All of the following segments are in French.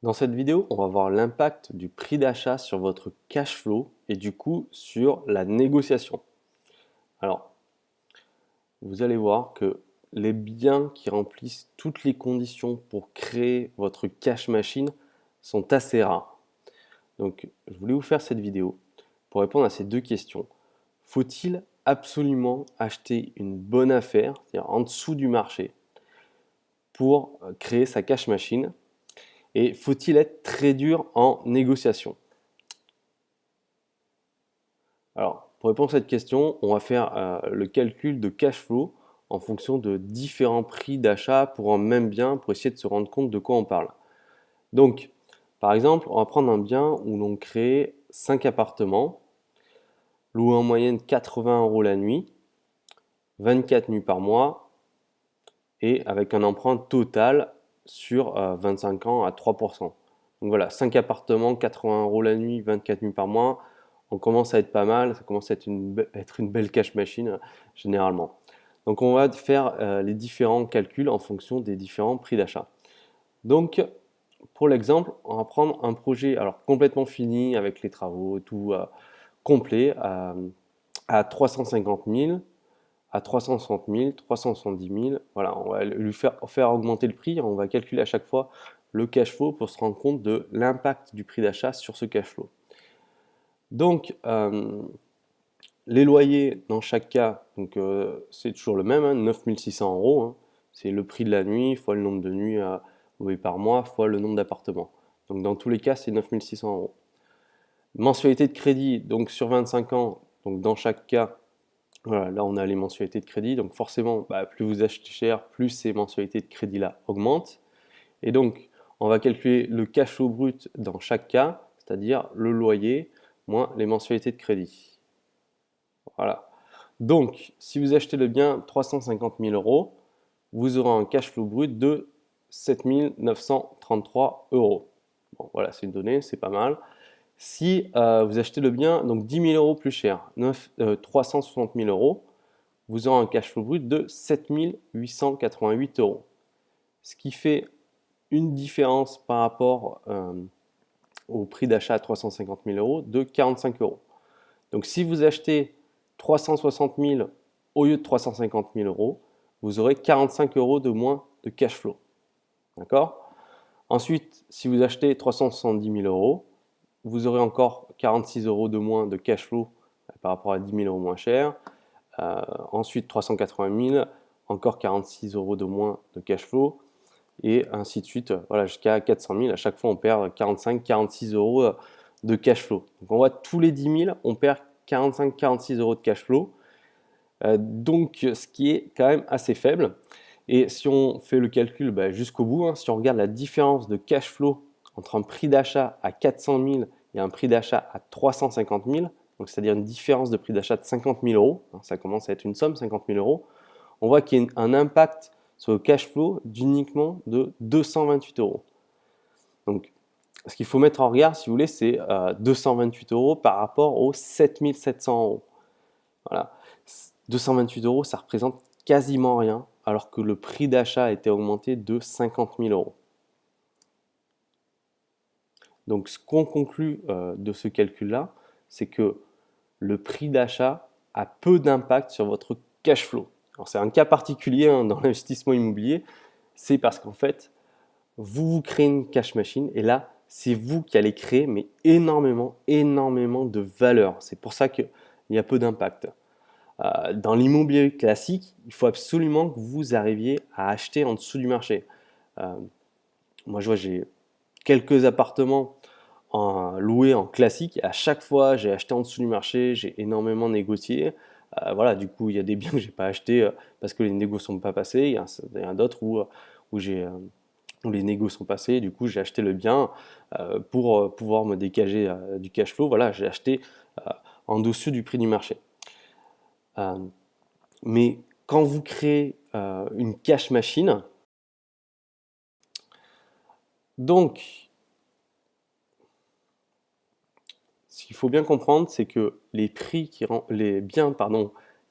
Dans cette vidéo, on va voir l'impact du prix d'achat sur votre cash flow et du coup sur la négociation. Alors, vous allez voir que les biens qui remplissent toutes les conditions pour créer votre cash machine sont assez rares. Donc, je voulais vous faire cette vidéo pour répondre à ces deux questions. Faut-il absolument acheter une bonne affaire, c'est-à-dire en dessous du marché, pour créer sa cash machine? Et faut-il être très dur en négociation? Alors, pour répondre à cette question, on va faire le calcul de cash flow en fonction de différents prix d'achat pour un même bien pour essayer de se rendre compte de quoi on parle. Donc, par exemple, on va prendre un bien où l'on crée 5 appartements, loués en moyenne 80 € la nuit, 24 nuits par mois et avec un emprunt total sur 25 ans à 3%. Donc voilà, 5 appartements, 80 € la nuit, 24 nuits par mois, on commence à être pas mal, ça commence à être une belle cash machine généralement. Donc on va faire les différents calculs en fonction des différents prix d'achat. Donc pour l'exemple, on va prendre un projet alors complètement fini avec les travaux, tout complet à 350 000, à 360 000, 370 000. Voilà, on va lui faire augmenter le prix. On va calculer à chaque fois le cash flow pour se rendre compte de l'impact du prix d'achat sur ce cash flow. Donc, les loyers dans chaque cas, c'est toujours le même, hein, 9 600 €. Hein. C'est le prix de la nuit fois le nombre de nuits louées par mois fois le nombre d'appartements. Donc dans tous les cas, c'est 9 600 €. Mensualité de crédit, donc sur 25 ans, donc dans chaque cas, voilà, là on a les mensualités de crédit, donc forcément, plus vous achetez cher, plus ces mensualités de crédit-là augmentent. Et donc, on va calculer le cash flow brut dans chaque cas, c'est-à-dire le loyer moins les mensualités de crédit. Voilà. Donc, si vous achetez le bien 350 000 €, vous aurez un cash flow brut de 7 933 €. Bon, voilà, c'est une donnée, c'est pas mal. Si vous achetez le bien donc 10 000 € plus cher, 360 000 €, vous aurez un cash flow brut de 7 888 €. Ce qui fait une différence par rapport au prix d'achat à 350 000 € de 45 €. Donc si vous achetez 360 000 au lieu de 350 000 €, vous aurez 45 € de moins de cash flow. D'accord? Ensuite, si vous achetez 370 000 €, vous aurez encore 46 € de moins de cash flow par rapport à 10 000 € moins cher. Ensuite, 380 000, encore 46 € de moins de cash flow. Et ainsi de suite, voilà, jusqu'à 400 000. À chaque fois, on perd 45-46 € de cash flow. Donc on voit tous les 10 000, on perd 45-46 € de cash flow. Donc ce qui est quand même assez faible. Et si on fait le calcul jusqu'au bout, hein, si on regarde la différence de cash flow entre un prix d'achat à 400 000 et un prix d'achat à 350 000, donc c'est-à-dire une différence de prix d'achat de 50 000 €, hein, ça commence à être une somme, 50 000 €, on voit qu'il y a un impact sur le cash flow d'uniquement de 228 €. Donc, ce qu'il faut mettre en regard, si vous voulez, c'est 228 € par rapport aux 7 700 €. Voilà. 228 €, ça représente quasiment rien, alors que le prix d'achat a été augmenté de 50 000 €. Donc, ce qu'on conclut de ce calcul-là, c'est que le prix d'achat a peu d'impact sur votre cash flow. Alors, c'est un cas particulier hein, dans l'investissement immobilier, c'est parce qu'en fait, vous créez une cash machine et là, c'est vous qui allez créer mais énormément de valeur. C'est pour ça qu'il y a peu d'impact. Dans l'immobilier classique, il faut absolument que vous arriviez à acheter en dessous du marché. Moi, je vois, j'ai quelques appartements loués en classique. Et à chaque fois, j'ai acheté en dessous du marché, j'ai énormément négocié. Voilà, du coup, il y a des biens que j'ai pas achetés parce que les négos sont pas passés. Il y en a d'autres où les négos sont passés. Du coup, j'ai acheté le bien pour pouvoir me dégager du cash flow. Voilà, j'ai acheté en dessous du prix du marché. Mais quand vous créez une cash machine, donc ce qu'il faut bien comprendre, c'est que les biens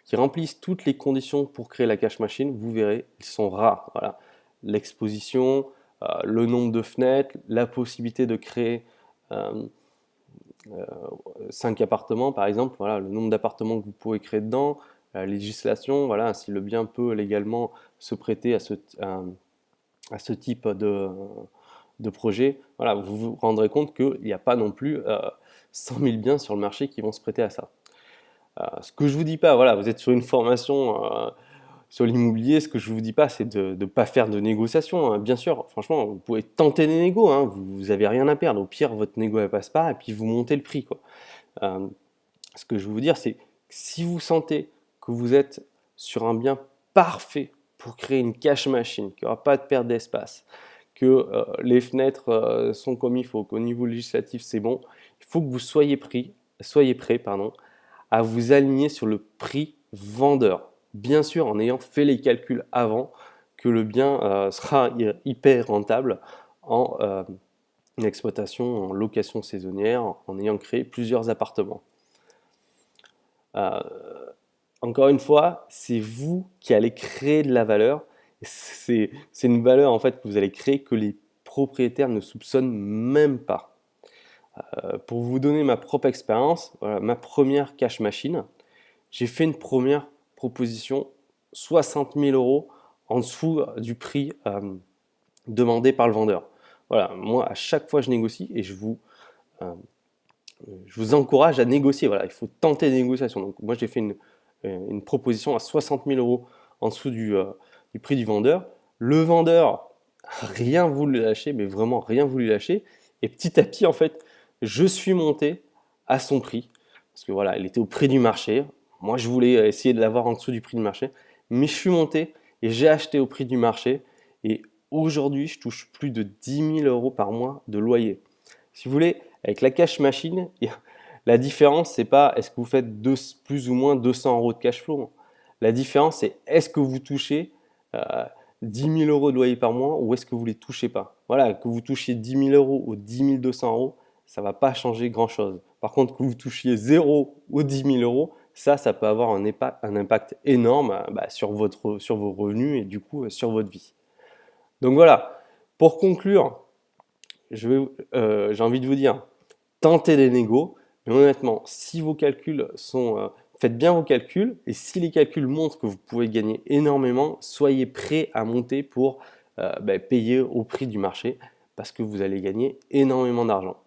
qui remplissent toutes les conditions pour créer la cash machine, vous verrez, ils sont rares. Voilà. L'exposition, le nombre de fenêtres, la possibilité de créer 5 appartements par exemple, voilà, le nombre d'appartements que vous pouvez créer dedans, la législation, voilà, si le bien peut légalement se prêter à ce type de projet, voilà, vous vous rendrez compte qu'il n'y a pas non plus 100 000 biens sur le marché qui vont se prêter à ça. Ce que je vous dis pas, voilà, vous êtes sur une formation sur l'immobilier, ce que je vous dis pas, c'est de ne pas faire de négociation, hein. Bien sûr, franchement, vous pouvez tenter des négos, hein, vous avez rien à perdre. Au pire, votre négo elle passe pas et puis vous montez le prix, quoi. Euh, Ce que je veux vous dire, c'est que si vous sentez que vous êtes sur un bien parfait pour créer une cash machine, qu'il n'y aura pas de perte d'espace, que les fenêtres sont comme il faut, qu'au niveau législatif c'est bon, il faut que vous soyez prêt, pardon, à vous aligner sur le prix vendeur. Bien sûr, en ayant fait les calculs avant que le bien sera hyper rentable en exploitation, en location saisonnière, en ayant créé plusieurs appartements. Encore une fois, c'est vous qui allez créer de la valeur. C'est une valeur en fait que vous allez créer que les propriétaires ne soupçonnent même pas. Pour vous donner ma propre expérience, voilà, ma première cash machine, j'ai fait une première proposition 60 000 euros en dessous du prix demandé par le vendeur. Voilà, moi à chaque fois je négocie et je vous encourage à négocier. Voilà, il faut tenter des négociations. Donc moi j'ai fait une proposition à 60 000 euros en dessous du prix du vendeur. Le vendeur rien voulu lâcher, mais vraiment rien voulu lâcher. Et petit à petit en fait, je suis monté à son prix parce que voilà, il était au prix du marché. Moi je voulais essayer de l'avoir en dessous du prix du marché, mais je suis monté et j'ai acheté au prix du marché. Et aujourd'hui, je touche plus de 10 000 euros par mois de loyer. Si vous voulez, avec la cash machine, la différence, c'est pas est-ce que vous faites plus ou moins 200 euros de cash flow. La différence, c'est est-ce que vous touchez 10 000 euros de loyer par mois ou est-ce que vous ne les touchez pas. Voilà, que vous touchiez 10 000 euros ou 10 200 euros, ça ne va pas changer grand-chose. Par contre, que vous touchiez 0 ou 10 000 euros, ça peut avoir un impact énorme sur vos revenus et du coup sur votre vie. Donc voilà, pour conclure, j'ai envie de vous dire, tentez des négos, mais honnêtement, si vos calculs sont... faites bien vos calculs, et si les calculs montrent que vous pouvez gagner énormément, soyez prêts à monter pour payer au prix du marché, parce que vous allez gagner énormément d'argent.